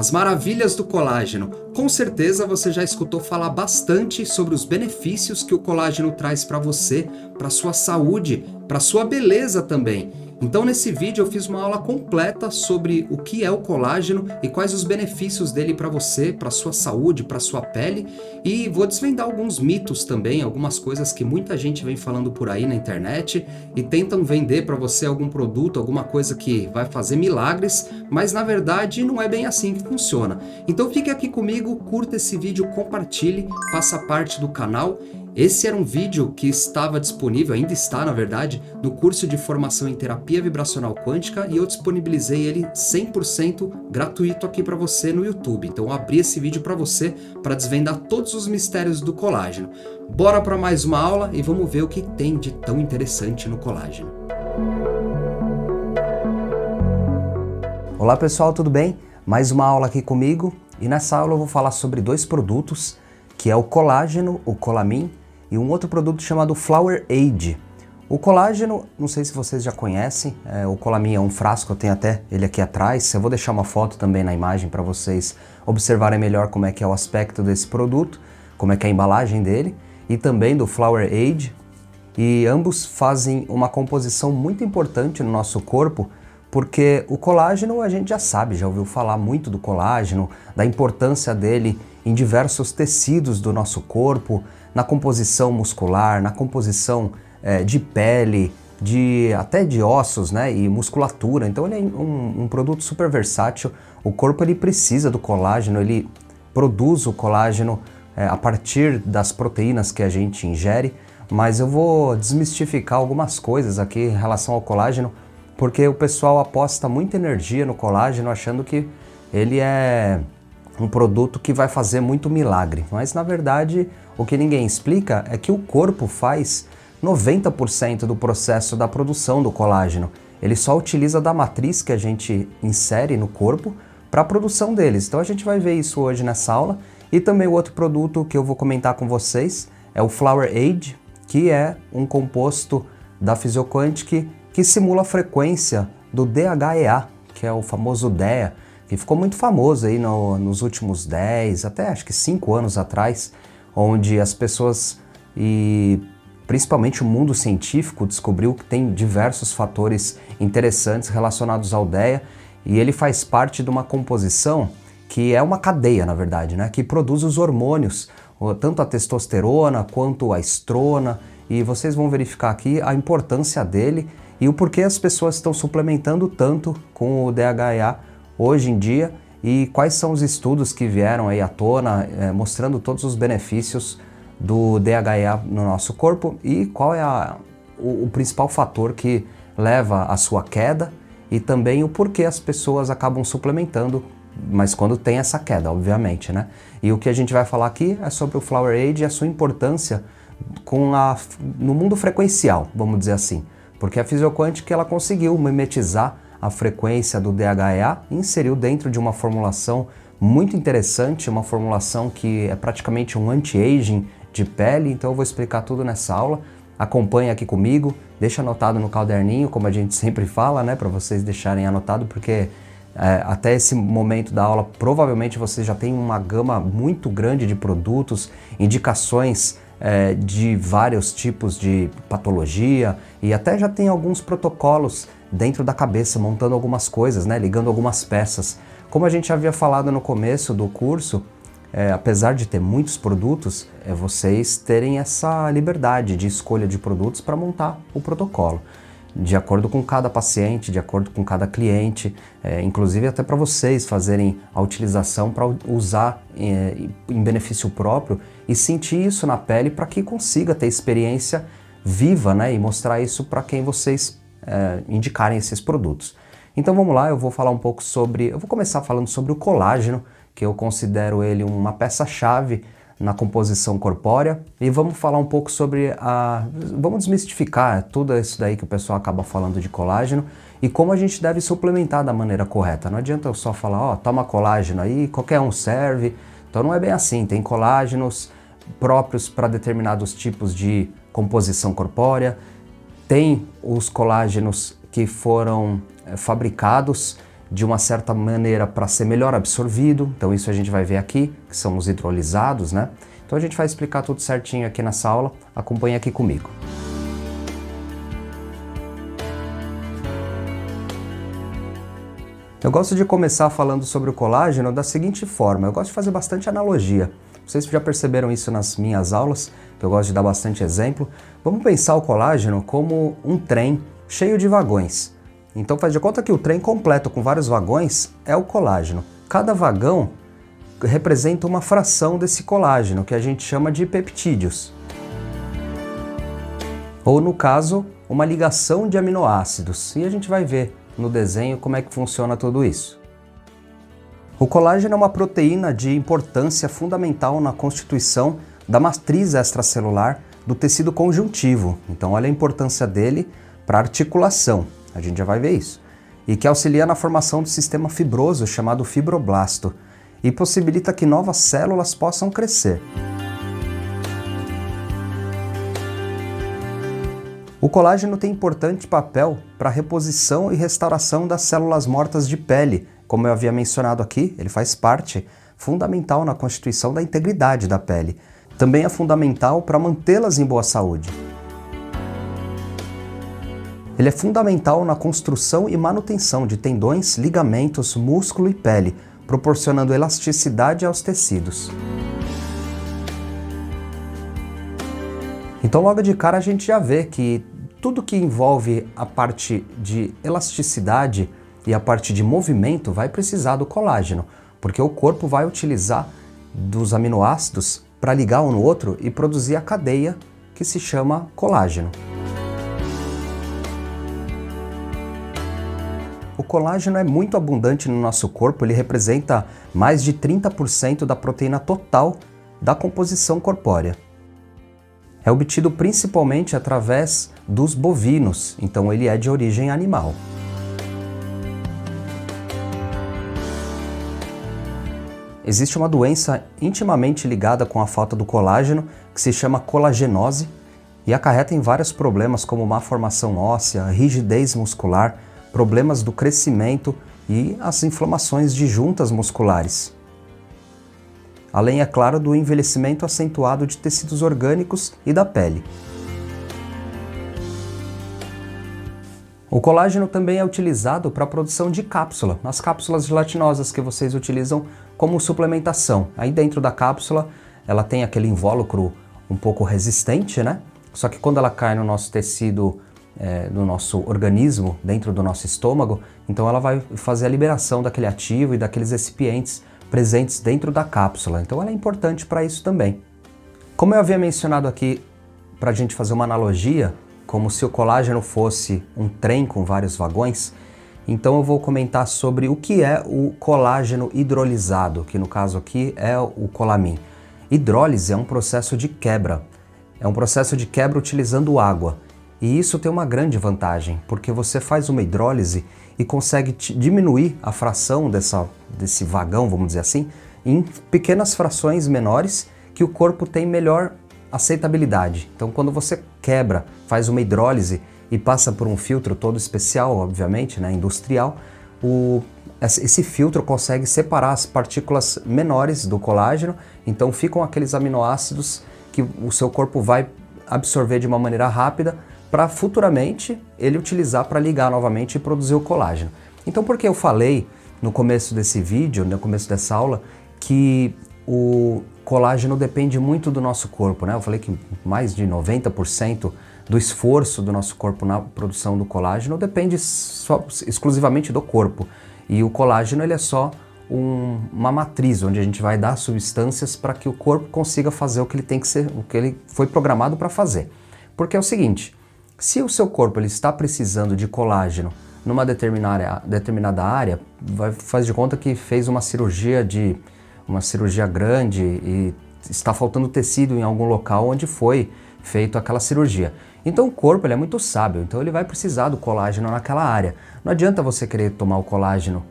As maravilhas do colágeno. Com certeza você já escutou falar bastante sobre os benefícios que o colágeno traz para você, para sua saúde, para sua beleza também. Então nesse vídeo eu fiz uma aula completa sobre o que é o colágeno e quais os benefícios dele para você, para sua saúde, para sua pele, e vou desvendar alguns mitos também, algumas coisas que muita gente vem falando por aí na internet e tentam vender para você algum produto, alguma coisa que vai fazer milagres, mas na verdade não é bem assim que funciona. Então fique aqui comigo, curta esse vídeo, compartilhe, faça parte do canal. Esse era um vídeo que estava disponível, ainda está na verdade, no curso de formação em terapia vibracional quântica e eu disponibilizei ele 100% gratuito aqui para você no YouTube. Então eu abri esse vídeo para você para desvendar todos os mistérios do colágeno. Bora para mais uma aula e vamos ver o que tem de tão interessante no colágeno. Olá pessoal, tudo bem? Mais uma aula aqui comigo e nessa aula eu vou falar sobre dois produtos, que é o colágeno, o Colamin, e um outro produto chamado Flower Age. O colágeno, não sei se vocês já conhecem, o Colamin é um frasco, eu tenho até ele aqui atrás, eu vou deixar uma foto também na imagem para vocês observarem melhor como é que é o aspecto desse produto, como é que é a embalagem dele, e também do Flower Age, e ambos fazem uma composição muito importante no nosso corpo, porque o colágeno a gente já sabe, já ouviu falar muito do colágeno, da importância dele em diversos tecidos do nosso corpo, na composição muscular, na composição de pele, até de ossos, né, e musculatura. Então ele é um produto super versátil. O corpo ele precisa do colágeno, ele produz o colágeno a partir das proteínas que a gente ingere, mas eu vou desmistificar algumas coisas aqui em relação ao colágeno, porque o pessoal aposta muita energia no colágeno achando que ele é um produto que vai fazer muito milagre, mas na verdade o que ninguém explica é que o corpo faz 90% do processo da produção do colágeno. Ele só utiliza da matriz que a gente insere no corpo para a produção deles. Então a gente vai ver isso hoje nessa aula. E também o outro produto que eu vou comentar com vocês é o Flower Age, que é um composto da Physioquantic que simula a frequência do DHEA, que é o famoso DEA, que ficou muito famoso aí nos últimos 10, até acho que 5 anos atrás, onde as pessoas e principalmente o mundo científico descobriu que tem diversos fatores interessantes relacionados ao DEA, e ele faz parte de uma composição que é uma cadeia, na verdade, né, que produz os hormônios, tanto a testosterona quanto a estrona, e vocês vão verificar aqui a importância dele e o porquê as pessoas estão suplementando tanto com o DHEA hoje em dia e quais são os estudos que vieram aí à tona mostrando todos os benefícios do DHEA no nosso corpo e qual é o principal fator que leva à sua queda e também o porquê as pessoas acabam suplementando, mas quando tem essa queda, obviamente, né? E o que a gente vai falar aqui é sobre o Flower Age e a sua importância no mundo frequencial, vamos dizer assim, porque a Physioquantic ela conseguiu mimetizar a frequência do DHEA e inseriu dentro de uma formulação muito interessante, uma formulação que é praticamente um anti-aging de pele. Então eu vou explicar tudo nessa aula. Acompanhe aqui comigo, deixa anotado no caderninho, como a gente sempre fala, né, para vocês deixarem anotado, porque até esse momento da aula provavelmente vocês já têm uma gama muito grande de produtos, indicações de vários tipos de patologia e até já tem alguns protocolos dentro da cabeça, montando algumas coisas, né, ligando algumas peças. Como a gente havia falado no começo do curso, apesar de ter muitos produtos, vocês terem essa liberdade de escolha de produtos para montar o protocolo, de acordo com cada paciente, de acordo com cada cliente, inclusive até para vocês fazerem a utilização para usar em benefício próprio e sentir isso na pele para que consiga ter experiência viva, né, e mostrar isso para quem vocês indicarem esses produtos. Então vamos lá, eu vou começar falando sobre o colágeno, que eu considero ele uma peça-chave na composição corpórea, e vamos falar um pouco sobre vamos desmistificar tudo isso daí que o pessoal acaba falando de colágeno e como a gente deve suplementar da maneira correta. Não adianta eu só falar, ó, toma colágeno aí, qualquer um serve. Então não é bem assim, tem colágenos próprios para determinados tipos de composição corpórea, tem os colágenos que foram fabricados de uma certa maneira para ser melhor absorvido. Então isso a gente vai ver aqui, que são os hidrolisados, né? Então a gente vai explicar tudo certinho aqui nessa aula, acompanha aqui comigo. Eu gosto de começar falando sobre o colágeno da seguinte forma, eu gosto de fazer bastante analogia. Vocês já perceberam isso nas minhas aulas, que eu gosto de dar bastante exemplo. Vamos pensar o colágeno como um trem cheio de vagões. Então faz de conta que o trem completo com vários vagões é o colágeno. Cada vagão representa uma fração desse colágeno, que a gente chama de peptídeos. Ou no caso, uma ligação de aminoácidos. E a gente vai ver no desenho como é que funciona tudo isso. O colágeno é uma proteína de importância fundamental na constituição da matriz extracelular do tecido conjuntivo. Então olha a importância dele para a articulação, a gente já vai ver isso. E que auxilia na formação do sistema fibroso chamado fibroblasto e possibilita que novas células possam crescer. O colágeno tem importante papel para a reposição e restauração das células mortas de pele. Como eu havia mencionado aqui, ele faz parte fundamental na constituição da integridade da pele. Também é fundamental para mantê-las em boa saúde. Ele é fundamental na construção e manutenção de tendões, ligamentos, músculo e pele, proporcionando elasticidade aos tecidos. Então logo de cara a gente já vê que tudo que envolve a parte de elasticidade e a parte de movimento vai precisar do colágeno, porque o corpo vai utilizar dos aminoácidos para ligar um no outro e produzir a cadeia que se chama colágeno. O colágeno é muito abundante no nosso corpo, ele representa mais de 30% da proteína total da composição corpórea. É obtido principalmente através dos bovinos, então ele é de origem animal. Existe uma doença intimamente ligada com a falta do colágeno, que se chama colagenose, e acarreta em vários problemas como má formação óssea, rigidez muscular, problemas do crescimento e as inflamações de juntas musculares. Além, é claro, do envelhecimento acentuado de tecidos orgânicos e da pele. O colágeno também é utilizado para a produção de cápsula, as cápsulas gelatinosas que vocês utilizam como suplementação. Aí dentro da cápsula ela tem aquele invólucro um pouco resistente, né? Só que quando ela cai no nosso tecido, no nosso organismo, dentro do nosso estômago, então ela vai fazer a liberação daquele ativo e daqueles recipientes presentes dentro da cápsula. Então ela é importante para isso também. Como eu havia mencionado aqui, para a gente fazer uma analogia, como se o colágeno fosse um trem com vários vagões, então eu vou comentar sobre o que é o colágeno hidrolisado, que no caso aqui é o colamin. Hidrólise é um processo de quebra. É um processo de quebra utilizando água. E isso tem uma grande vantagem, porque você faz uma hidrólise e consegue diminuir a fração desse vagão, vamos dizer assim, em pequenas frações menores que o corpo tem melhor aceitabilidade. Então quando você quebra, faz uma hidrólise e passa por um filtro todo especial, obviamente, né, industrial, esse filtro consegue separar as partículas menores do colágeno, então ficam aqueles aminoácidos que o seu corpo vai absorver de uma maneira rápida para futuramente ele utilizar para ligar novamente e produzir o colágeno. Então por que eu falei no começo desse vídeo, no começo dessa aula, que o colágeno depende muito do nosso corpo, né? Eu falei que mais de 90% do esforço do nosso corpo na produção do colágeno depende exclusivamente do corpo. E o colágeno ele é só uma matriz onde a gente vai dar substâncias para que o corpo consiga fazer o que ele tem que ser, o que ele foi programado para fazer. Porque é o seguinte, se o seu corpo ele está precisando de colágeno numa determinada área, faz de conta que fez uma cirurgia grande e está faltando tecido em algum local onde foi feito aquela cirurgia. Então o corpo ele é muito sábio, então ele vai precisar do colágeno naquela área. Não adianta você querer tomar o colágeno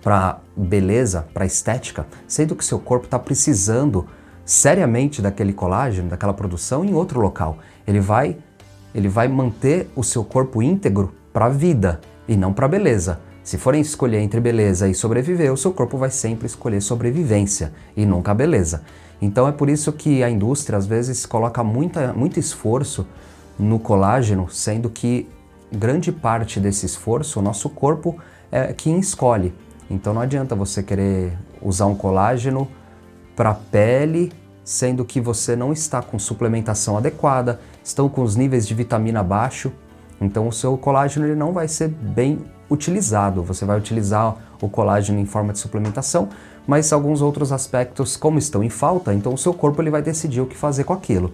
para beleza, para estética, sendo que seu corpo está precisando seriamente daquele colágeno, daquela produção em outro local. Ele vai manter o seu corpo íntegro para a vida e não para a beleza. Se forem escolher entre beleza e sobreviver, o seu corpo vai sempre escolher sobrevivência e nunca a beleza. Então é por isso que a indústria às vezes coloca muito esforço no colágeno, sendo que grande parte desse esforço o nosso corpo é quem escolhe. Então não adianta você querer usar um colágeno para pele, sendo que você não está com suplementação adequada, estão com os níveis de vitamina baixo, então o seu colágeno ele não vai ser bem utilizado. Você vai utilizar o colágeno em forma de suplementação, mas alguns outros aspectos, como estão em falta, então o seu corpo ele vai decidir o que fazer com aquilo.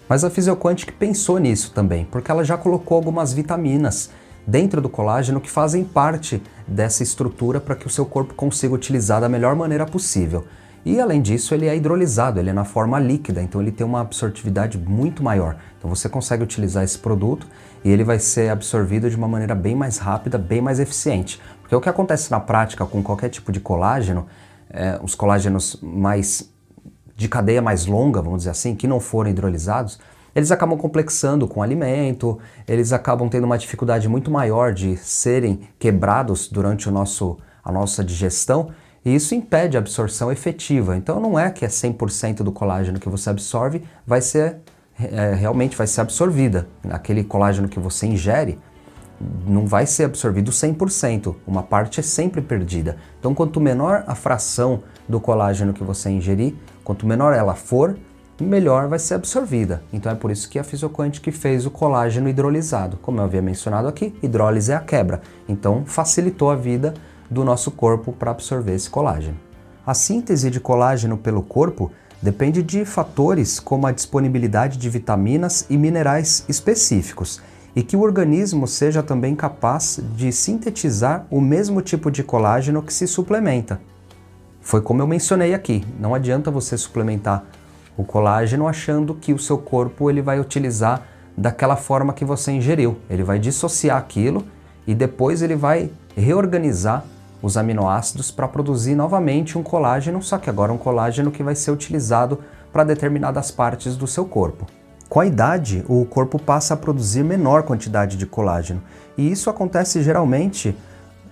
Mas a Physioquantic pensou nisso também, porque ela já colocou algumas vitaminas dentro do colágeno que fazem parte dessa estrutura para que o seu corpo consiga utilizar da melhor maneira possível. E além disso, ele é hidrolisado, ele é na forma líquida, então ele tem uma absortividade muito maior. Então você consegue utilizar esse produto e ele vai ser absorvido de uma maneira bem mais rápida, bem mais eficiente. Porque o que acontece na prática com qualquer tipo de colágeno, os colágenos de cadeia mais longa, vamos dizer assim, que não forem hidrolisados, eles acabam complexando com o alimento, eles acabam tendo uma dificuldade muito maior de serem quebrados durante a nossa digestão, e isso impede a absorção efetiva. Então não é que 100% do colágeno que você absorve realmente vai ser absorvida. Aquele colágeno que você ingere não vai ser absorvido 100%, uma parte é sempre perdida. Então quanto menor a fração do colágeno que você ingerir, quanto menor ela for, melhor vai ser absorvida. Então é por isso que a Physioquantic fez o colágeno hidrolisado. Como eu havia mencionado aqui, hidrólise é a quebra. Então facilitou a vida do nosso corpo para absorver esse colágeno. A síntese de colágeno pelo corpo depende de fatores como a disponibilidade de vitaminas e minerais específicos e que o organismo seja também capaz de sintetizar o mesmo tipo de colágeno que se suplementa. Foi como eu mencionei aqui, não adianta você suplementar o colágeno achando que o seu corpo ele vai utilizar daquela forma que você ingeriu. Ele vai dissociar aquilo e depois ele vai reorganizar os aminoácidos para produzir novamente um colágeno, só que agora um colágeno que vai ser utilizado para determinadas partes do seu corpo. Com a idade, o corpo passa a produzir menor quantidade de colágeno, e isso acontece geralmente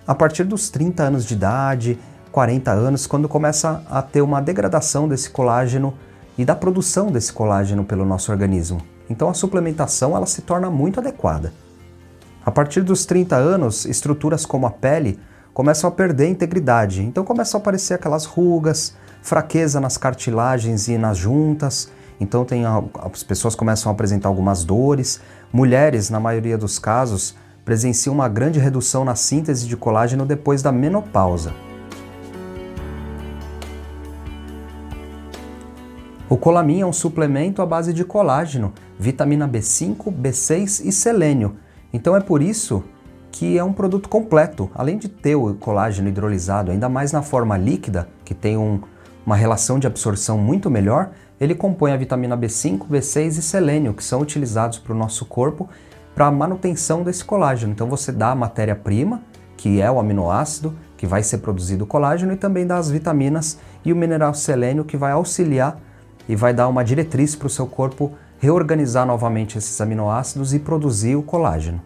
a partir dos 30 anos de idade, 40 anos, quando começa a ter uma degradação desse colágeno e da produção desse colágeno pelo nosso organismo. Então a suplementação ela se torna muito adequada. A partir dos 30 anos, estruturas como a pele começam a perder integridade, então começam a aparecer aquelas rugas, fraqueza nas cartilagens e nas juntas, então as pessoas começam a apresentar algumas dores. Mulheres, na maioria dos casos, presenciam uma grande redução na síntese de colágeno depois da menopausa. O Colamin é um suplemento à base de colágeno, vitamina B5, B6 e selênio, então é por isso que é um produto completo. Além de ter o colágeno hidrolisado, ainda mais na forma líquida, que tem uma relação de absorção muito melhor, ele compõe a vitamina B5, B6 e selênio, que são utilizados para o nosso corpo para a manutenção desse colágeno. Então você dá a matéria-prima, que é o aminoácido, que vai ser produzido o colágeno, e também dá as vitaminas e o mineral selênio, que vai auxiliar e vai dar uma diretriz para o seu corpo reorganizar novamente esses aminoácidos e produzir o colágeno.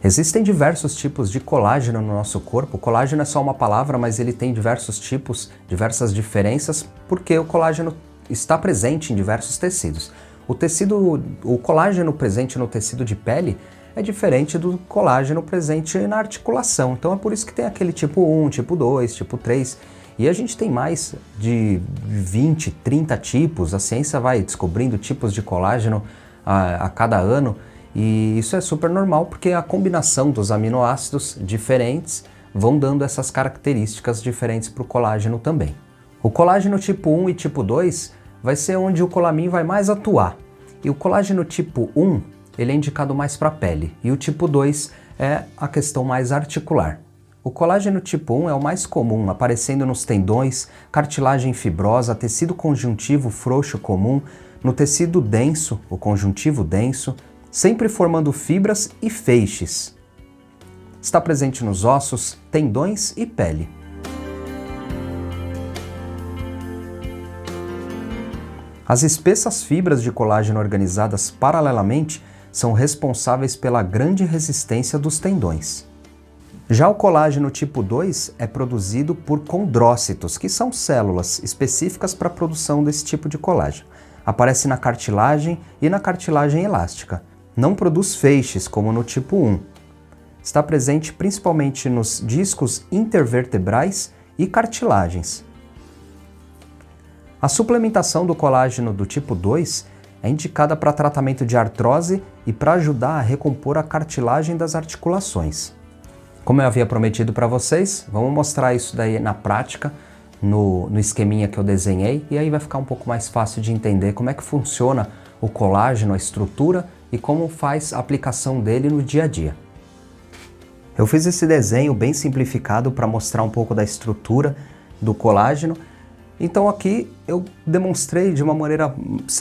Existem diversos tipos de colágeno no nosso corpo. O colágeno é só uma palavra, mas ele tem diversos tipos, diversas diferenças, porque o colágeno está presente em diversos tecidos. O colágeno presente no tecido de pele é diferente do colágeno presente na articulação. Então é por isso que tem aquele tipo 1, tipo 2, tipo 3. E a gente tem mais de 20, 30 tipos. A ciência vai descobrindo tipos de colágeno a cada ano. E isso é super normal porque a combinação dos aminoácidos diferentes vão dando essas características diferentes para o colágeno também. O colágeno tipo 1 e tipo 2 vai ser onde o Colamin vai mais atuar. E o colágeno tipo 1 ele é indicado mais para a pele e o tipo 2 é a questão mais articular. O colágeno tipo 1 é o mais comum, aparecendo nos tendões, cartilagem fibrosa, tecido conjuntivo frouxo comum, no tecido denso, o conjuntivo denso, sempre formando fibras e feixes. Está presente nos ossos, tendões e pele. As espessas fibras de colágeno organizadas paralelamente são responsáveis pela grande resistência dos tendões. Já o colágeno tipo 2 é produzido por condrócitos, que são células específicas para a produção desse tipo de colágeno. Aparece na cartilagem e na cartilagem elástica. Não produz feixes, como no tipo 1. Está presente principalmente nos discos intervertebrais e cartilagens. A suplementação do colágeno do tipo 2 é indicada para tratamento de artrose e para ajudar a recompor a cartilagem das articulações. Como eu havia prometido para vocês, vamos mostrar isso daí na prática, no esqueminha que eu desenhei, e aí vai ficar um pouco mais fácil de entender como é que funciona o colágeno, a estrutura e como faz a aplicação dele no dia a dia. Eu fiz esse desenho bem simplificado para mostrar um pouco da estrutura do colágeno. Então aqui eu demonstrei de uma maneira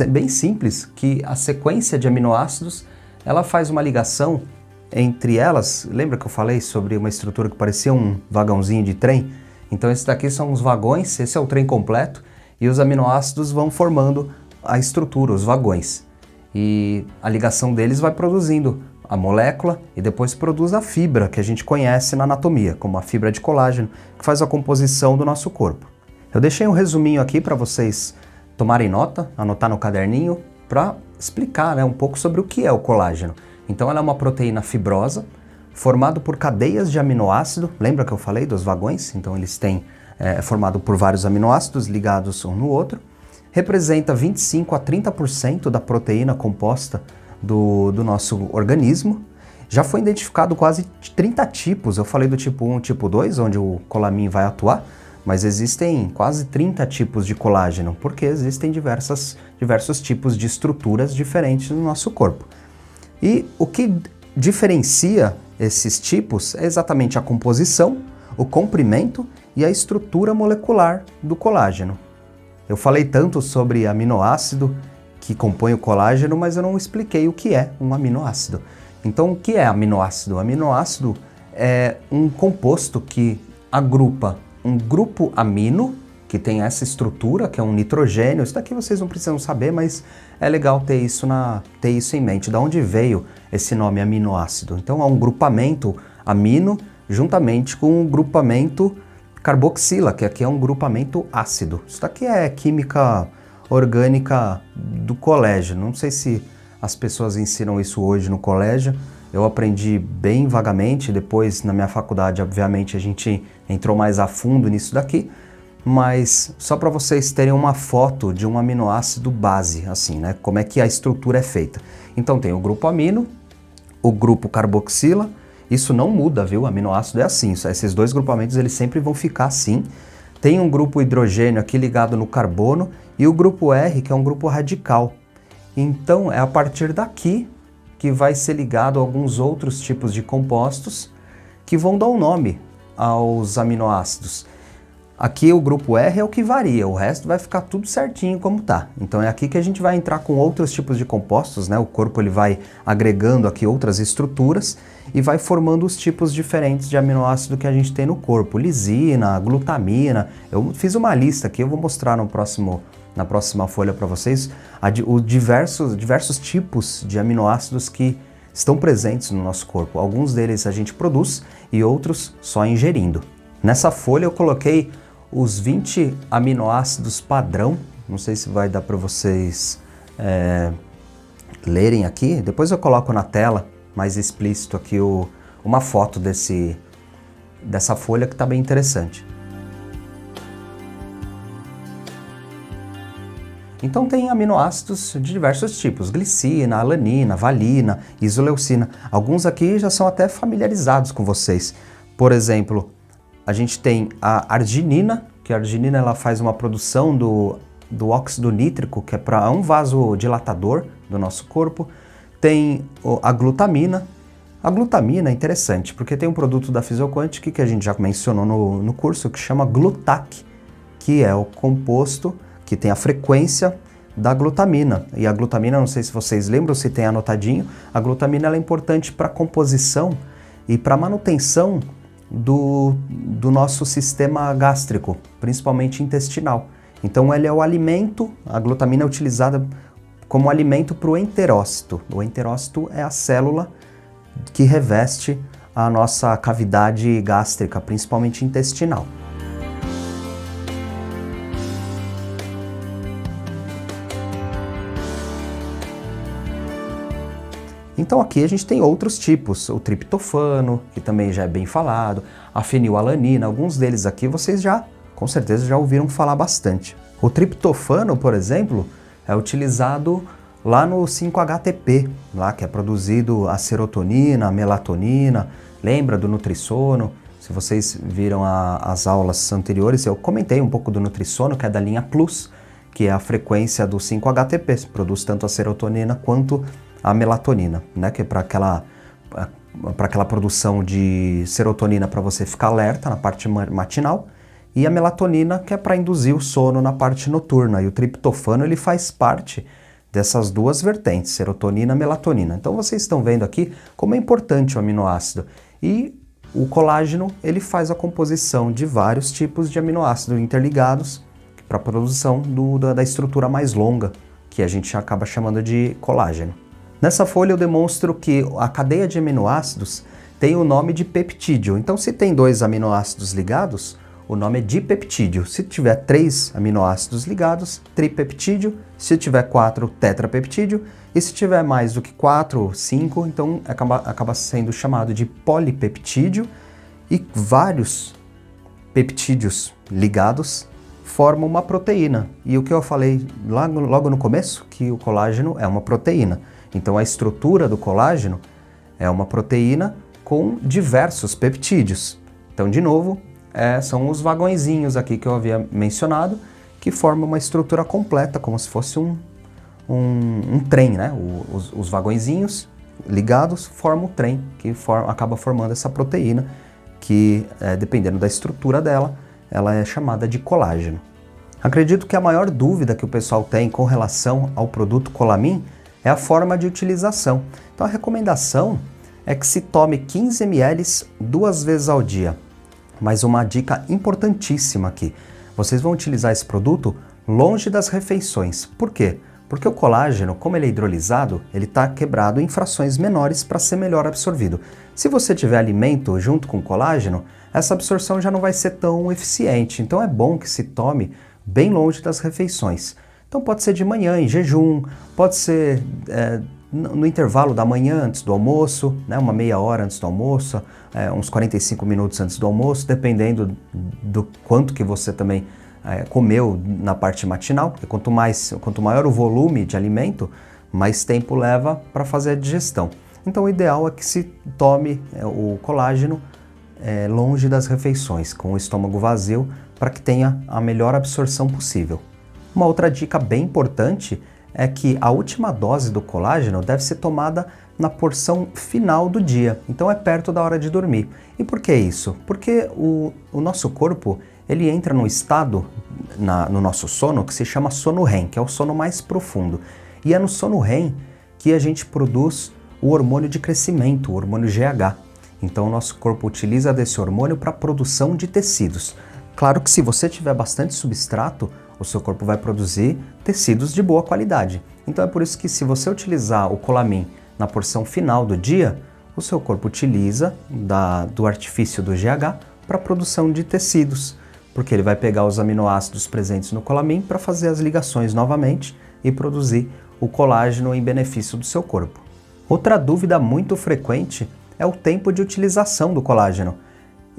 bem simples que a sequência de aminoácidos ela faz uma ligação entre elas. Lembra que eu falei sobre uma estrutura que parecia um vagãozinho de trem? Então esses daqui são os vagões, esse é o trem completo e os aminoácidos vão formando a estrutura, os vagões. E a ligação deles vai produzindo a molécula e depois produz a fibra que a gente conhece na anatomia, como a fibra de colágeno, que faz a composição do nosso corpo. Eu deixei um resuminho aqui para vocês tomarem nota, anotar no caderninho, para explicar um pouco sobre o que é o colágeno. Então ela é uma proteína fibrosa, formada por cadeias de aminoácido. Lembra que eu falei dos vagões? Então eles têm formado por vários aminoácidos ligados um no outro. Representa 25 a 30% da proteína composta do nosso organismo. Já foi identificado quase 30 tipos. Eu falei do tipo 1 e tipo 2, onde o colamin vai atuar, mas existem quase 30 tipos de colágeno, porque existem diversos tipos de estruturas diferentes no nosso corpo. E o que diferencia esses tipos é exatamente a composição, o comprimento e a estrutura molecular do colágeno. Eu falei tanto sobre aminoácido que compõe o colágeno, mas eu não expliquei o que é um aminoácido. Então, o que é aminoácido? Aminoácido é um composto que agrupa um grupo amino, que tem essa estrutura, que é um nitrogênio. Isso daqui vocês não precisam saber, mas é legal ter isso em mente. De onde veio esse nome aminoácido? Então, é um grupamento amino juntamente com um grupamento carboxila, que aqui é um grupamento ácido. Isso daqui é química orgânica do colégio. Não sei se as pessoas ensinam isso hoje no colégio. Eu aprendi bem vagamente, depois na minha faculdade, obviamente, a gente entrou mais a fundo nisso daqui, mas só para vocês terem uma foto de um aminoácido base, assim, né? Como é que a estrutura é feita. Então tem o grupo amino, o grupo carboxila, isso não muda, viu? O aminoácido é assim, esses dois grupamentos eles sempre vão ficar assim. Tem um grupo hidrogênio aqui ligado no carbono e o grupo R, que é um grupo radical. Então é a partir daqui que vai ser ligado a alguns outros tipos de compostos que vão dar um nome aos aminoácidos. Aqui o grupo R é o que varia, o resto vai ficar tudo certinho como tá. Então é aqui que a gente vai entrar com outros tipos de compostos, né? O corpo ele vai agregando aqui outras estruturas e vai formando os tipos diferentes de aminoácido que a gente tem no corpo. Lisina, glutamina, eu fiz uma lista aqui, eu vou mostrar na próxima folha para vocês, os diversos tipos de aminoácidos que estão presentes no nosso corpo. Alguns deles a gente produz e outros só ingerindo. Nessa folha eu coloquei os 20 aminoácidos padrão, não sei se vai dar para vocês lerem aqui, depois eu coloco na tela mais explícito aqui uma foto dessa folha que está bem interessante. Então tem aminoácidos de diversos tipos, glicina, alanina, valina, isoleucina. Alguns aqui já são até familiarizados com vocês. Por exemplo, a gente tem a arginina, que a arginina ela faz uma produção do óxido nítrico, que é para um vasodilatador do nosso corpo. Tem a glutamina. A glutamina é interessante, porque tem um produto da Physioquantic que a gente já mencionou no curso, que chama Glutac, que é o composto que tem a frequência da glutamina. E a glutamina, não sei se vocês lembram, se tem anotadinho, a glutamina ela é importante para a composição e para a manutenção do nosso sistema gástrico, principalmente intestinal. Então ele é o alimento, a glutamina é utilizada como alimento para o enterócito. O enterócito é a célula que reveste a nossa cavidade gástrica, principalmente intestinal. Então aqui a gente tem outros tipos, o triptofano, que também já é bem falado, a fenilalanina, alguns deles aqui vocês já, com certeza, já ouviram falar bastante. O triptofano, por exemplo, é utilizado lá no 5-HTP, lá que é produzido a serotonina, a melatonina, lembra do Nutrissono? Se vocês viram as aulas anteriores, eu comentei um pouco do Nutrissono, que é da linha Plus, que é a frequência do 5-HTP, produz tanto a serotonina quanto a melatonina, né, que é para aquela produção de serotonina para você ficar alerta na parte matinal, e a melatonina, que é para induzir o sono na parte noturna. E o triptofano, ele faz parte dessas duas vertentes, serotonina e melatonina. Então vocês estão vendo aqui como é importante o aminoácido. E o colágeno, ele faz a composição de vários tipos de aminoácidos interligados para a produção da estrutura mais longa, que a gente acaba chamando de colágeno. Nessa folha eu demonstro que a cadeia de aminoácidos tem o nome de peptídeo. Então, se tem 2 aminoácidos ligados, o nome é dipeptídeo. Se tiver 3 aminoácidos ligados, tripeptídeo. Se tiver 4, tetrapeptídeo. E se tiver mais do que 4, 5, então acaba sendo chamado de polipeptídeo. E vários peptídeos ligados formam uma proteína. E o que eu falei logo no começo, que o colágeno é uma proteína. Então a estrutura do colágeno é uma proteína com diversos peptídeos. Então, de novo, são os vagõezinhos aqui que eu havia mencionado, que formam uma estrutura completa, como se fosse um trem, né? Os vagõezinhos ligados formam o trem, que acaba formando essa proteína, que, dependendo da estrutura dela, ela é chamada de colágeno. Acredito que a maior dúvida que o pessoal tem com relação ao produto Colamin é a forma de utilização. Então a recomendação é que se tome 15 ml 2 vezes ao dia. Mas uma dica importantíssima aqui, vocês vão utilizar esse produto longe das refeições. Por quê? Porque o colágeno, como ele é hidrolisado, ele está quebrado em frações menores para ser melhor absorvido. Se você tiver alimento junto com o colágeno, essa absorção já não vai ser tão eficiente. Então é bom que se tome bem longe das refeições. Então pode ser de manhã, em jejum, pode ser no intervalo da manhã antes do almoço, né, uma meia hora antes do almoço, uns 45 minutos antes do almoço, dependendo do quanto que você também comeu na parte matinal, porque quanto maior o volume de alimento, mais tempo leva para fazer a digestão. Então o ideal é que se tome o colágeno longe das refeições, com o estômago vazio, para que tenha a melhor absorção possível. Uma outra dica bem importante é que a última dose do colágeno deve ser tomada na porção final do dia, então é perto da hora de dormir. E por que isso? Porque o nosso corpo ele entra num estado no nosso sono que se chama sono REM, que é o sono mais profundo. E é no sono REM que a gente produz o hormônio de crescimento, o hormônio GH. Então o nosso corpo utiliza desse hormônio para a produção de tecidos. Claro que se você tiver bastante substrato, o seu corpo vai produzir tecidos de boa qualidade. Então é por isso que se você utilizar o Colamin na porção final do dia, o seu corpo utiliza do artifício do GH para a produção de tecidos, porque ele vai pegar os aminoácidos presentes no Colamin para fazer as ligações novamente e produzir o colágeno em benefício do seu corpo. Outra dúvida muito frequente é o tempo de utilização do colágeno.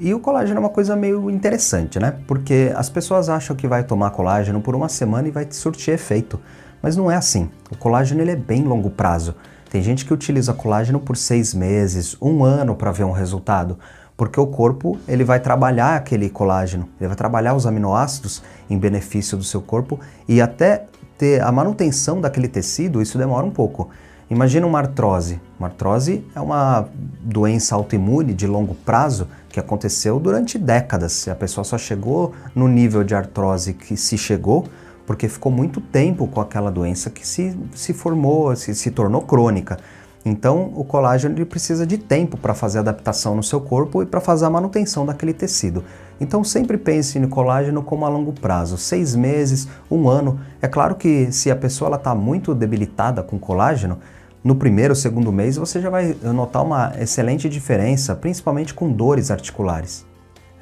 E o colágeno é uma coisa meio interessante, né? Porque as pessoas acham que vai tomar colágeno por uma semana e vai surtir efeito. Mas não é assim. O colágeno ele é bem longo prazo. Tem gente que utiliza colágeno por 6 meses, 1 ano para ver um resultado. Porque o corpo ele vai trabalhar aquele colágeno, ele vai trabalhar os aminoácidos em benefício do seu corpo e até ter a manutenção daquele tecido, isso demora um pouco. Imagina uma artrose. Uma artrose é uma doença autoimune de longo prazo que aconteceu durante décadas. A pessoa só chegou no nível de artrose que se chegou porque ficou muito tempo com aquela doença que se formou, se tornou crônica. Então, o colágeno ele precisa de tempo para fazer a adaptação no seu corpo e para fazer a manutenção daquele tecido. Então, sempre pense no colágeno como a longo prazo, 6 meses, 1 ano. É claro que se a pessoa está muito debilitada com colágeno, no primeiro ou segundo mês você já vai notar uma excelente diferença, principalmente com dores articulares.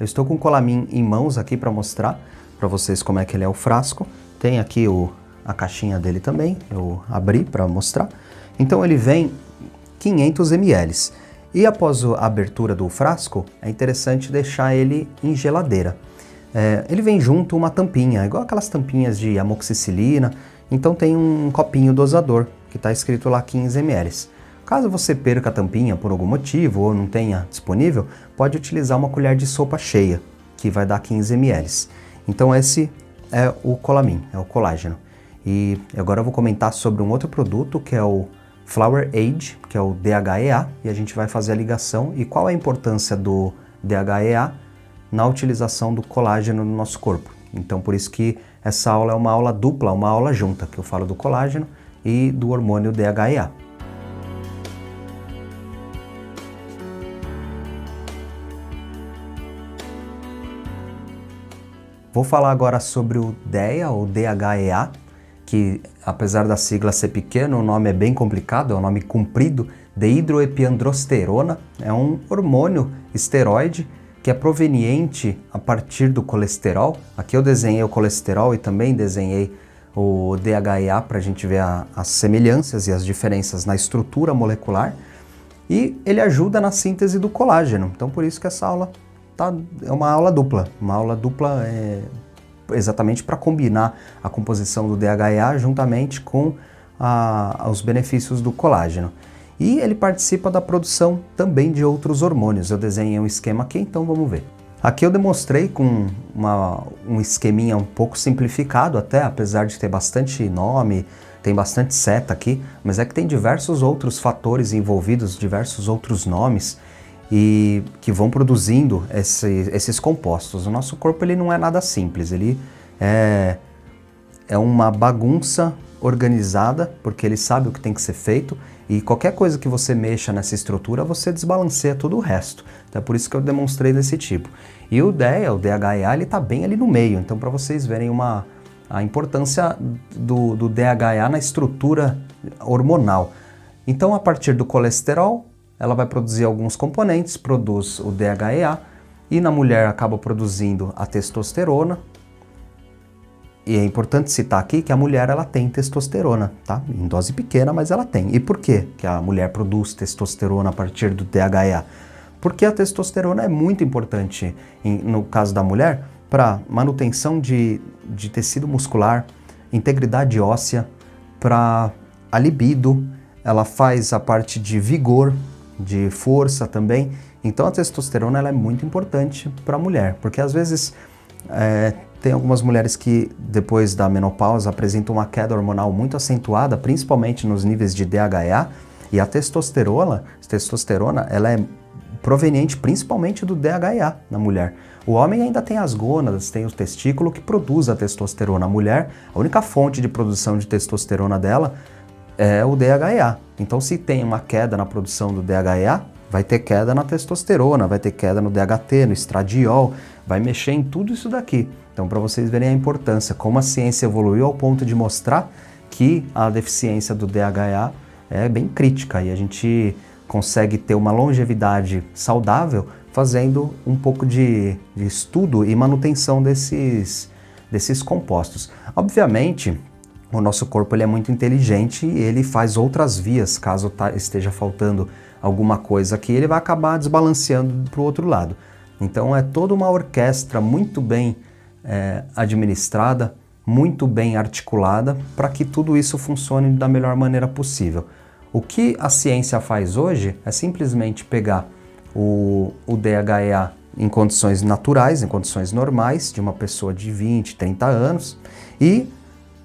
Eu estou com o Colamin em mãos aqui para mostrar para vocês como é que ele é o frasco. Tem aqui a caixinha dele também, eu abri para mostrar. Então ele vem 500 ml. E após a abertura do frasco, é interessante deixar ele em geladeira. Ele vem junto uma tampinha, igual aquelas tampinhas de amoxicilina. Então tem um copinho dosador, que está escrito lá 15 ml. Caso você perca a tampinha por algum motivo ou não tenha disponível, pode utilizar uma colher de sopa cheia, que vai dar 15 ml. Então esse é o Colamin, é o colágeno. E agora eu vou comentar sobre um outro produto que é o Flower Age, que é o DHEA, e a gente vai fazer a ligação e qual é a importância do DHEA na utilização do colágeno no nosso corpo. Então por isso que essa aula é uma aula dupla, uma aula junta, que eu falo do colágeno e do hormônio DHEA. Vou falar agora sobre o DHEA ou DHEA, que apesar da sigla ser pequeno, o nome é bem complicado, é um nome comprido, dehidroepiandrosterona, é um hormônio esteroide que é proveniente a partir do colesterol. Aqui eu desenhei o colesterol e também desenhei o DHEA para a gente ver as semelhanças e as diferenças na estrutura molecular, e ele ajuda na síntese do colágeno. Então por isso que essa aula é uma aula dupla, exatamente para combinar a composição do DHEA juntamente com os benefícios do colágeno. E ele participa da produção também de outros hormônios. Eu desenhei um esquema aqui, então vamos ver. Aqui eu demonstrei com um esqueminha um pouco simplificado até, apesar de ter bastante nome, tem bastante seta aqui, mas é que tem diversos outros fatores envolvidos, diversos outros nomes, e que vão produzindo esses compostos. O nosso corpo ele não é nada simples, ele é uma bagunça organizada, porque ele sabe o que tem que ser feito, e qualquer coisa que você mexa nessa estrutura, você desbalanceia todo o resto. Então é por isso que eu demonstrei desse tipo. E o DHEA, ele está bem ali no meio, então para vocês verem a importância do DHEA na estrutura hormonal. Então a partir do colesterol, ela vai produzir alguns componentes, produz o DHEA, e na mulher acaba produzindo a testosterona. E é importante citar aqui que a mulher ela tem testosterona, tá? Em dose pequena, mas ela tem. E por que que a mulher produz testosterona a partir do DHEA? Porque a testosterona é muito importante, no caso da mulher, para manutenção de tecido muscular, integridade óssea, para a libido, ela faz a parte de vigor, de força também. Então a testosterona ela é muito importante para a mulher, porque às vezes tem algumas mulheres que depois da menopausa apresentam uma queda hormonal muito acentuada, principalmente nos níveis de DHEA, e a testosterona ela é proveniente principalmente do DHEA na mulher. O homem ainda tem as gônadas, tem o testículo que produz a testosterona. A mulher, a única fonte de produção de testosterona dela é o DHEA. Então se tem uma queda na produção do DHEA, vai ter queda na testosterona, vai ter queda no DHT, no estradiol, vai mexer em tudo isso daqui. Então para vocês verem a importância, como a ciência evoluiu ao ponto de mostrar que a deficiência do DHEA é bem crítica e a gente consegue ter uma longevidade saudável fazendo um pouco de estudo e manutenção desses compostos. Obviamente, o nosso corpo ele é muito inteligente e ele faz outras vias, caso esteja faltando alguma coisa aqui, ele vai acabar desbalanceando para o outro lado. Então é toda uma orquestra muito bem administrada, muito bem articulada, para que tudo isso funcione da melhor maneira possível. O que a ciência faz hoje é simplesmente pegar o DHEA em condições naturais, em condições normais, de uma pessoa de 20, 30 anos, e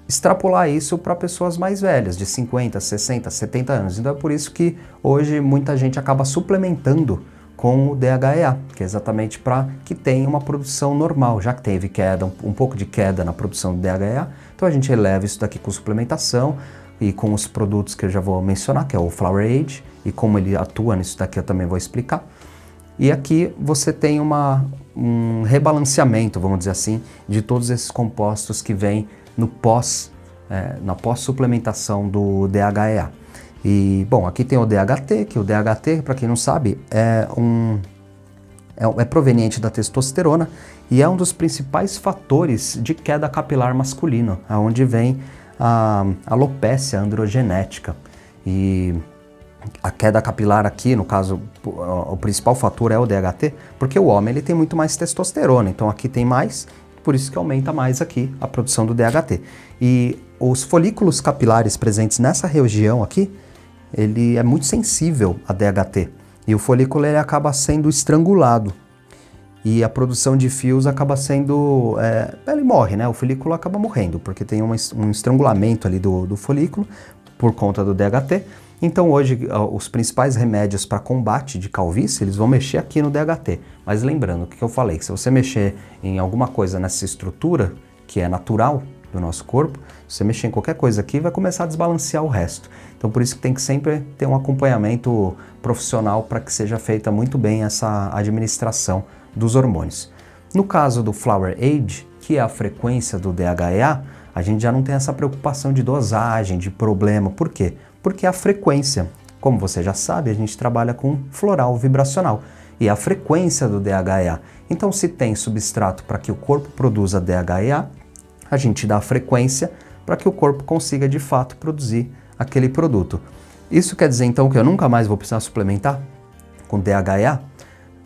extrapolar isso para pessoas mais velhas, de 50, 60, 70 anos. Então é por isso que hoje muita gente acaba suplementando com o DHEA, que é exatamente para que tenha uma produção normal, já que teve queda, um pouco de queda na produção do DHEA, então a gente eleva isso daqui com suplementação e com os produtos que eu já vou mencionar, que é o Flower Age, e como ele atua nisso daqui eu também vou explicar. E aqui você tem um rebalanceamento, vamos dizer assim, de todos esses compostos que vêm no na pós-suplementação do DHEA. E, bom, aqui tem o DHT, que o DHT, para quem não sabe, é proveniente da testosterona e é um dos principais fatores de queda capilar masculino, aonde vem a alopécia androgenética. E a queda capilar aqui, no caso, o principal fator é o DHT, porque o homem ele tem muito mais testosterona, então aqui tem mais, por isso que aumenta mais aqui a produção do DHT. E os folículos capilares presentes nessa região aqui, ele é muito sensível a DHT, e o folículo ele acaba sendo estrangulado, e a produção de fios acaba sendo, ele morre, né? O folículo acaba morrendo, porque tem um estrangulamento ali do folículo, por conta do DHT. Então hoje os principais remédios para combate de calvície, eles vão mexer aqui no DHT. Mas lembrando o que eu falei, que se você mexer em alguma coisa nessa estrutura, que é natural do nosso corpo, se você mexer em qualquer coisa aqui, vai começar a desbalancear o resto. Então por isso que tem que sempre ter um acompanhamento profissional para que seja feita muito bem essa administração dos hormônios. No caso do Flower Age, que é a frequência do DHEA, a gente já não tem essa preocupação de dosagem, de problema. Por quê? Porque a frequência, como você já sabe, a gente trabalha com floral vibracional e a frequência do DHEA. Então, se tem substrato para que o corpo produza DHEA, a gente dá a frequência para que o corpo consiga de fato produzir aquele produto. Isso quer dizer então que eu nunca mais vou precisar suplementar com DHEA?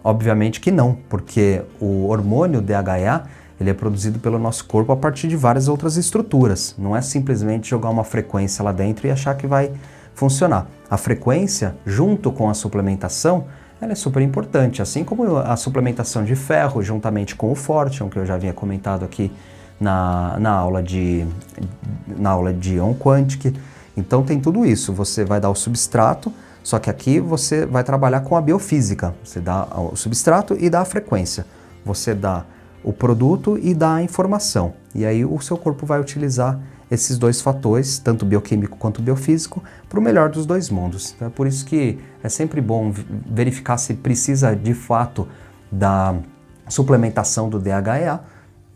Obviamente que não, porque o hormônio DHEA ele é produzido pelo nosso corpo a partir de várias outras estruturas. Não é simplesmente jogar uma frequência lá dentro e achar que vai funcionar. A frequência, junto com a suplementação, ela é super importante, assim como a suplementação de ferro, juntamente com o Fortion, que eu já havia comentado aqui na aula de Ion Quantic. Então tem tudo isso, você vai dar o substrato, só que aqui você vai trabalhar com a biofísica. Você dá o substrato e dá a frequência. Você dá o produto e dá a informação. E aí o seu corpo vai utilizar esses dois fatores, tanto bioquímico quanto biofísico, para o melhor dos dois mundos. Então é por isso que é sempre bom verificar se precisa de fato da suplementação do DHEA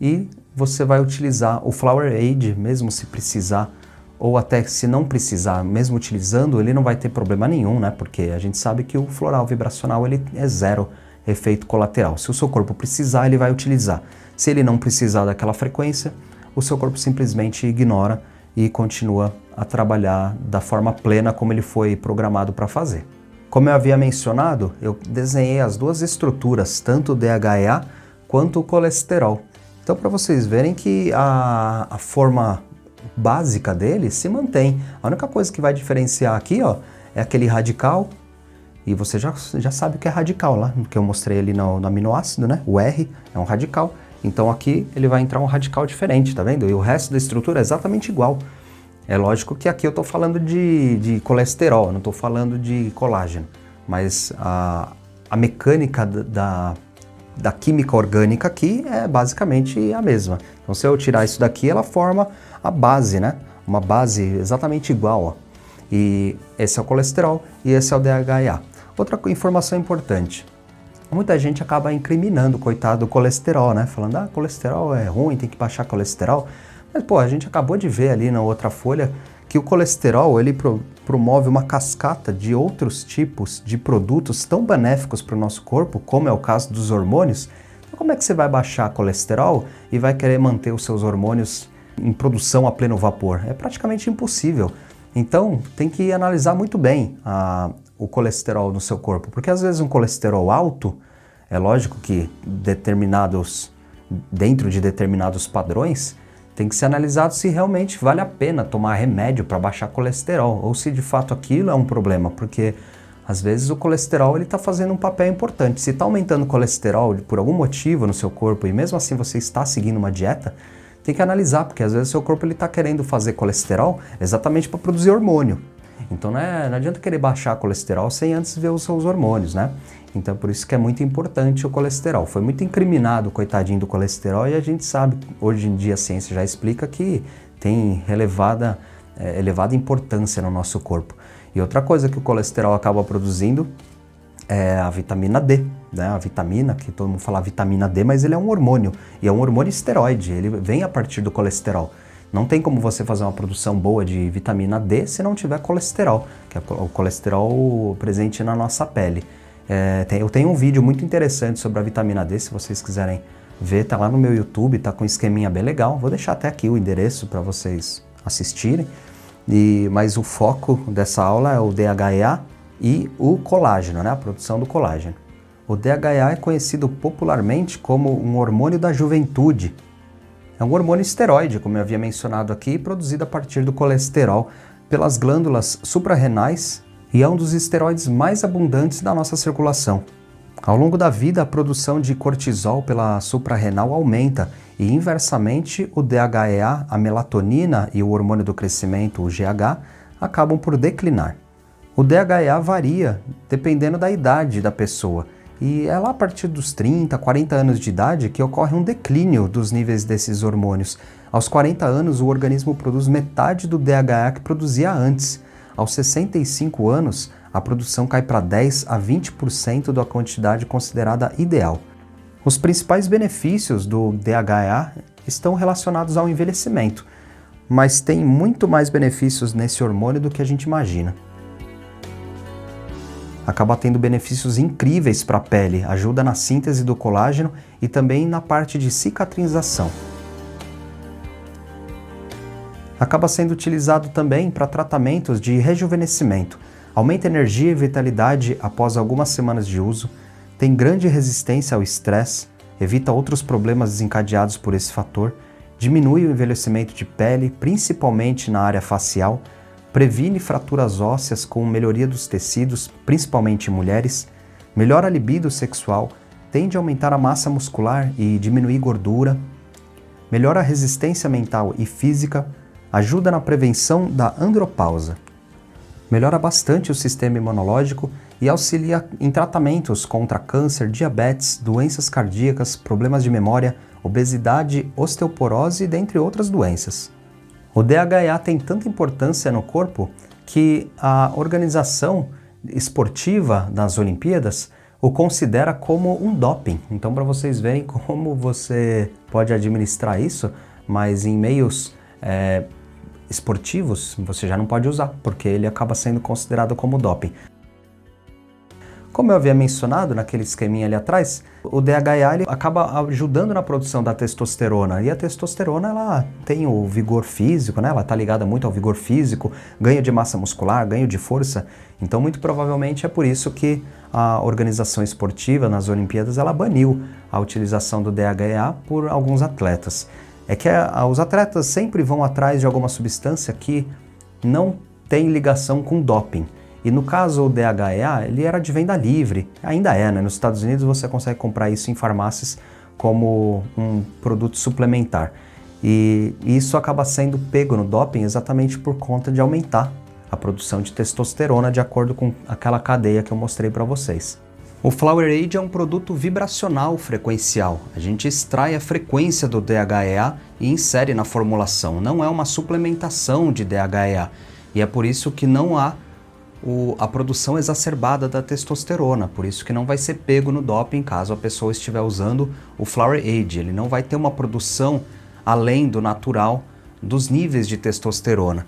e você vai utilizar o Flower Age, mesmo se precisar, ou até se não precisar, mesmo utilizando, ele não vai ter problema nenhum, né? Porque a gente sabe que o floral vibracional ele é zero efeito colateral. Se o seu corpo precisar, ele vai utilizar. Se ele não precisar daquela frequência, o seu corpo simplesmente ignora e continua a trabalhar da forma plena como ele foi programado para fazer. Como eu havia mencionado, eu desenhei as duas estruturas, tanto o DHEA quanto o colesterol. Então, para vocês verem que a forma básica dele se mantém. A única coisa que vai diferenciar aqui, ó, é aquele radical, e você já sabe o que é radical lá, que eu mostrei ali no aminoácido, né? O R é um radical, então aqui ele vai entrar um radical diferente, tá vendo? E o resto da estrutura é exatamente igual. É lógico que aqui eu tô falando de colesterol, não tô falando de colágeno, mas a mecânica da química orgânica aqui é basicamente a mesma. Então se eu tirar isso daqui, ela forma a base, né? Uma base exatamente igual, ó. E esse é o colesterol e esse é o DHEA. Outra informação importante, muita gente acaba incriminando, coitado, do colesterol, né? Falando, colesterol é ruim, tem que baixar colesterol. Mas, pô, a gente acabou de ver ali na outra folha que o colesterol, ele promove uma cascata de outros tipos de produtos tão benéficos para o nosso corpo, como é o caso dos hormônios. Então, como é que você vai baixar colesterol e vai querer manter os seus hormônios em produção a pleno vapor? É praticamente impossível. Então, tem que analisar muito bem o colesterol no seu corpo, porque às vezes um colesterol alto, é lógico que dentro de determinados padrões, tem que ser analisado se realmente vale a pena tomar remédio para baixar colesterol, ou se de fato aquilo é um problema, porque às vezes o colesterol está fazendo um papel importante. Se está aumentando o colesterol por algum motivo no seu corpo e mesmo assim você está seguindo uma dieta, tem que analisar, porque às vezes o seu corpo está querendo fazer colesterol exatamente para produzir hormônio. Então não adianta querer baixar colesterol sem antes ver os seus hormônios, né? Então por isso que é muito importante o colesterol. Foi muito incriminado o coitadinho do colesterol e a gente sabe, hoje em dia a ciência já explica que tem elevada importância no nosso corpo. E outra coisa que o colesterol acaba produzindo é a vitamina D, né? A vitamina, que todo mundo fala vitamina D, mas ele é um hormônio, e é um hormônio esteroide, ele vem a partir do colesterol. Não tem como você fazer uma produção boa de vitamina D se não tiver colesterol, que é o colesterol presente na nossa pele. Eu tenho um vídeo muito interessante sobre a vitamina D, se vocês quiserem ver, tá lá no meu YouTube, tá com um esqueminha bem legal. Vou deixar até aqui o endereço para vocês assistirem. Mas o foco dessa aula é o DHEA e o colágeno, né? A produção do colágeno. O DHEA é conhecido popularmente como um hormônio da juventude. É um hormônio esteroide, como eu havia mencionado aqui, produzido a partir do colesterol pelas glândulas suprarrenais e é um dos esteroides mais abundantes da nossa circulação. Ao longo da vida, a produção de cortisol pela suprarrenal aumenta e, inversamente, o DHEA, a melatonina e o hormônio do crescimento, o GH, acabam por declinar. O DHEA varia dependendo da idade da pessoa e é lá a partir dos 30, 40 anos de idade que ocorre um declínio dos níveis desses hormônios. Aos 40 anos, o organismo produz metade do DHEA que produzia antes. Aos 65 anos, a produção cai para 10 a 20% da quantidade considerada ideal. Os principais benefícios do DHEA estão relacionados ao envelhecimento, mas tem muito mais benefícios nesse hormônio do que a gente imagina. Acaba tendo benefícios incríveis para a pele, ajuda na síntese do colágeno e também na parte de cicatrização. Acaba sendo utilizado também para tratamentos de rejuvenescimento, aumenta energia e vitalidade após algumas semanas de uso, tem grande resistência ao estresse, evita outros problemas desencadeados por esse fator, diminui o envelhecimento de pele, principalmente na área facial, previne fraturas ósseas com melhoria dos tecidos, principalmente em mulheres, melhora a libido sexual, tende a aumentar a massa muscular e diminuir gordura, melhora a resistência mental e física, ajuda na prevenção da andropausa, melhora bastante o sistema imunológico e auxilia em tratamentos contra câncer, diabetes, doenças cardíacas, problemas de memória, obesidade, osteoporose, dentre outras doenças. O DHEA tem tanta importância no corpo que a organização esportiva das Olimpíadas o considera como um doping. Então, para vocês verem como você pode administrar isso, mas em meios esportivos você já não pode usar, porque ele acaba sendo considerado como doping. Como eu havia mencionado naquele esqueminha ali atrás, o DHEA ele acaba ajudando na produção da testosterona. E a testosterona ela tem o vigor físico, né? Ela está ligada muito ao vigor físico, ganho de massa muscular, ganho de força. Então, muito provavelmente é por isso que a organização esportiva nas Olimpíadas ela baniu a utilização do DHEA por alguns atletas. É que os atletas sempre vão atrás de alguma substância que não tem ligação com doping. E no caso o DHEA, ele era de venda livre, ainda é, né? Nos Estados Unidos você consegue comprar isso em farmácias como um produto suplementar. E isso acaba sendo pego no doping exatamente por conta de aumentar a produção de testosterona de acordo com aquela cadeia que eu mostrei para vocês. O Flower Age é um produto vibracional frequencial. A gente extrai a frequência do DHEA e insere na formulação. Não é uma suplementação de DHEA. E é por isso que não há a produção exacerbada da testosterona, por isso que não vai ser pego no doping caso a pessoa estiver usando o Flower Age. Ele não vai ter uma produção além do natural dos níveis de testosterona.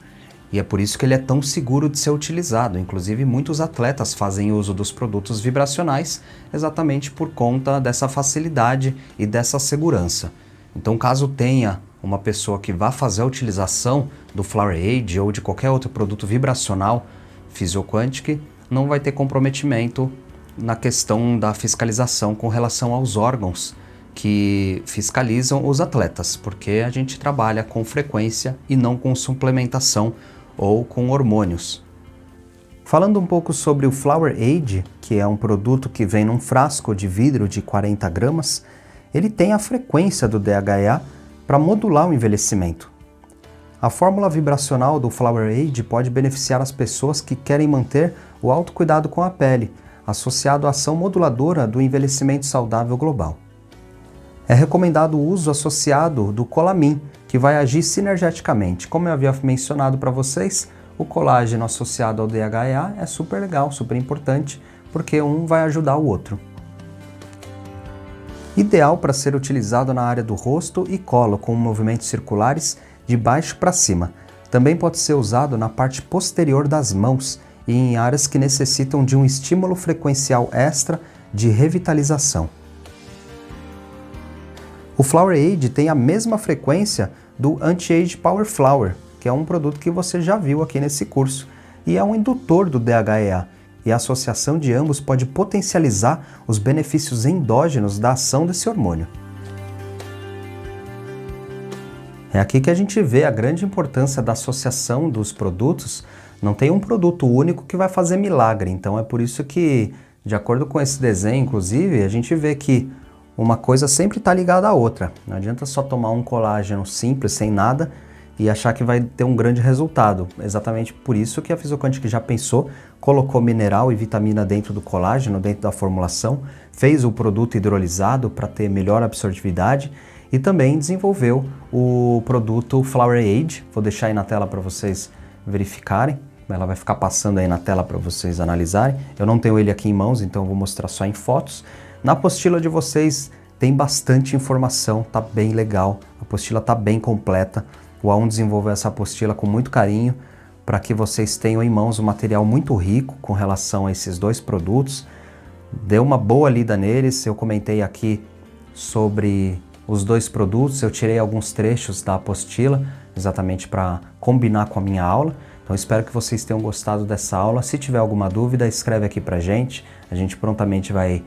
E é por isso que ele é tão seguro de ser utilizado. Inclusive, muitos atletas fazem uso dos produtos vibracionais exatamente por conta dessa facilidade e dessa segurança. Então, caso tenha uma pessoa que vá fazer a utilização do Flower Age ou de qualquer outro produto vibracional Physioquantic, não vai ter comprometimento na questão da fiscalização com relação aos órgãos que fiscalizam os atletas, porque a gente trabalha com frequência e não com suplementação ou com hormônios. Falando um pouco sobre o Flower Age, que é um produto que vem num frasco de vidro de 40 gramas, ele tem a frequência do DHEA para modular o envelhecimento. A fórmula vibracional do Flower Age pode beneficiar as pessoas que querem manter o autocuidado com a pele, associado à ação moduladora do envelhecimento saudável global. É recomendado o uso associado do Colamin, que vai agir sinergeticamente. Como eu havia mencionado para vocês, o colágeno associado ao DHEA é super legal, super importante, porque um vai ajudar o outro. Ideal para ser utilizado na área do rosto e colo, com movimentos circulares, de baixo para cima. Também pode ser usado na parte posterior das mãos e em áreas que necessitam de um estímulo frequencial extra de revitalização. O Flower Aid tem a mesma frequência do Anti-Age Power Flower, que é um produto que você já viu aqui nesse curso, e é um indutor do DHEA, e a associação de ambos pode potencializar os benefícios endógenos da ação desse hormônio. É aqui que a gente vê a grande importância da associação dos produtos. Não tem um produto único que vai fazer milagre, então é por isso que, de acordo com esse desenho, inclusive, a gente vê que uma coisa sempre está ligada à outra. Não adianta só tomar um colágeno simples, sem nada, e achar que vai ter um grande resultado. Exatamente por isso que a Physioquantic já pensou, colocou mineral e vitamina dentro do colágeno, dentro da formulação, fez o produto hidrolisado para ter melhor absortividade e também desenvolveu o produto Flower Aid. Vou deixar aí na tela para vocês verificarem. Ela vai ficar passando aí na tela para vocês analisarem. Eu não tenho ele aqui em mãos, então eu vou mostrar só em fotos. Na apostila de vocês tem bastante informação, tá bem legal. A apostila tá bem completa. O A1 desenvolveu essa apostila com muito carinho para que vocês tenham em mãos um material muito rico com relação a esses dois produtos. Deu uma boa lida neles, eu comentei aqui sobre os dois produtos, eu tirei alguns trechos da apostila exatamente para combinar com a minha aula. Então espero que vocês tenham gostado dessa aula. Se tiver alguma dúvida, escreve aqui pra gente, a gente prontamente vai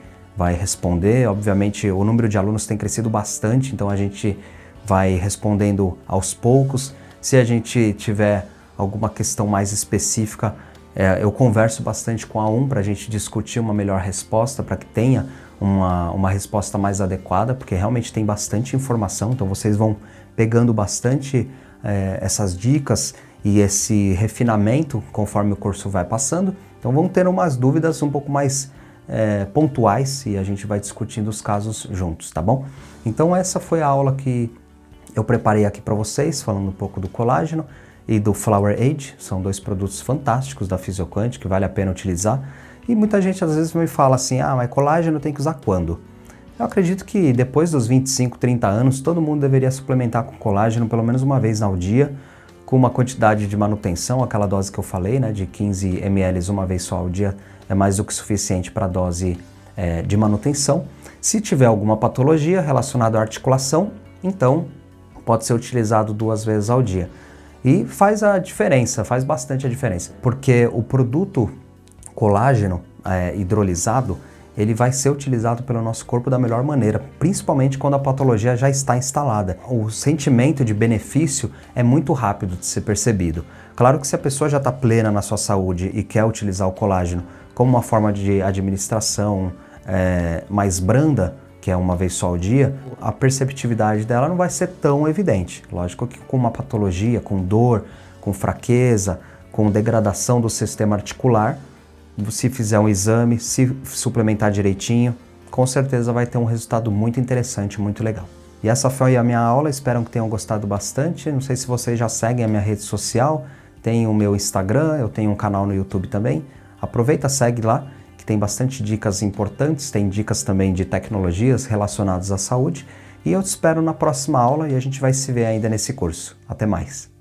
responder. Obviamente o número de alunos tem crescido bastante, então a gente vai respondendo aos poucos. Se a gente tiver alguma questão mais específica, eu converso bastante com a A1 para a gente discutir uma melhor resposta, para que tenha uma resposta mais adequada, porque realmente tem bastante informação, então vocês vão pegando bastante essas dicas e esse refinamento conforme o curso vai passando. Então vão ter umas dúvidas um pouco mais pontuais e a gente vai discutindo os casos juntos, tá bom? Então essa foi a aula que eu preparei aqui para vocês, falando um pouco do colágeno e do Flower Aid. São dois produtos fantásticos da Physioquantic que vale a pena utilizar. E muita gente às vezes me fala assim, mas colágeno tem que usar quando? Eu acredito que depois dos 25, 30 anos, todo mundo deveria suplementar com colágeno pelo menos uma vez ao dia, com uma quantidade de manutenção, aquela dose que eu falei, né, de 15 ml uma vez só ao dia, é mais do que suficiente para a dose de manutenção. Se tiver alguma patologia relacionada à articulação, então pode ser utilizado 2 vezes ao dia. E faz a diferença, faz bastante a diferença, porque o produto colágeno hidrolisado, ele vai ser utilizado pelo nosso corpo da melhor maneira, principalmente quando a patologia já está instalada. O sentimento de benefício é muito rápido de ser percebido. Claro que se a pessoa já está plena na sua saúde e quer utilizar o colágeno como uma forma de administração mais branda, que é uma vez só ao dia, a perceptividade dela não vai ser tão evidente. Lógico que com uma patologia, com dor, com fraqueza, com degradação do sistema articular, se fizer um exame, se suplementar direitinho, com certeza vai ter um resultado muito interessante, muito legal. E essa foi a minha aula, espero que tenham gostado bastante. Não sei se vocês já seguem a minha rede social, tem o meu Instagram, eu tenho um canal no YouTube também. Aproveita, segue lá, que tem bastante dicas importantes, tem dicas também de tecnologias relacionadas à saúde. E eu te espero na próxima aula e a gente vai se ver ainda nesse curso. Até mais!